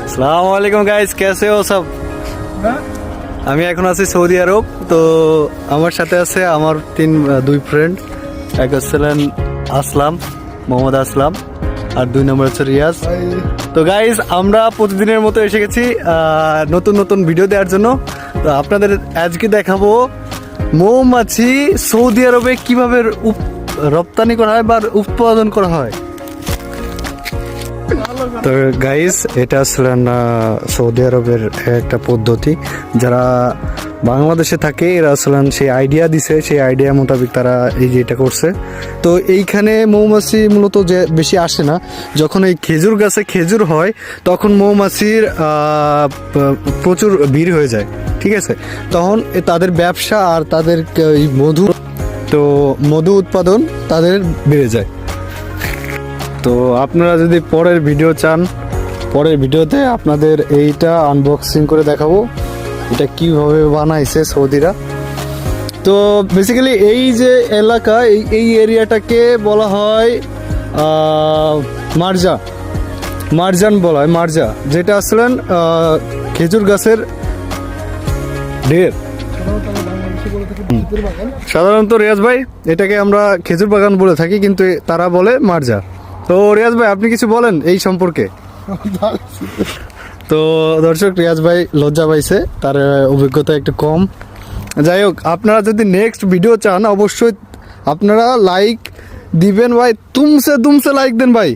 আসসালামু আলাইকুম গাইস, कैसे हो सब? আমি এখন আছি সৌদি আরব। তো আমার সাথে আছে আমার দুই ফ্রেন্ড। এক হচ্ছিলেন আসলাম, মোহাম্মদ আসলাম, আর 2 নম্বর হচ্ছে রিয়াজ। তো গাইস, আমরা প্রতিদিনের মতো এসে গেছি নতুন নতুন ভিডিও দেওয়ার জন্য। তো আপনাদের আজকে দেখাবো মৌমাছি সৌদি আরবে কিভাবে রপ্তানি করা হয় বা উৎপাদন করা হয়। তো গাইস, এটা আসলেন সৌদি আরবের একটা পদ্ধতি। যারা বাংলাদেশে থাকে এরা আসলেন সেই আইডিয়া দিছে, সেই আইডিয়া মোতাবেক তারা এই যে এটা করছে। তো এইখানে মৌমাছি মূলত যে বেশি আসে না, যখন এই খেজুর গাছে খেজুর হয় তখন মৌমাছির প্রচুর ভিড় হয়ে যায়, ঠিক আছে। তখন তাদের ব্যবসা আর তাদের মধু উৎপাদন তাদের বেড়ে যায়। তো আপনারা যদি পরের ভিডিও চান, পরের ভিডিওতে আপনাদের এইটা আনবক্সিং করে দেখাবো এটা কিভাবে বানাইছে সৌদিরা। তো বেসিক্যালি এই যে এলাকা, এই এরিয়াটাকে বলা হয় মারজান বলা হয়, মারজা, যেটা আসলে খেজুর গাছের ঢের। সাধারণত রিয়াজ ভাই এটাকে আমরা খেজুর বাগান বলে থাকি, কিন্তু তারা বলে মারজা। তো রিয়াজ ভাই আপনি কিছু বলেন এই সম্পর্কে। তো দর্শক, রিয়াজ ভাই লজ্জা পাইছে, তার অভিজ্ঞতা একটু কম। যাই হোক, আপনারা যদি নেক্সট ভিডিও চান অবশ্যই আপনারা লাইক দিবেন ভাই, তুমসে লাইক দেন ভাই।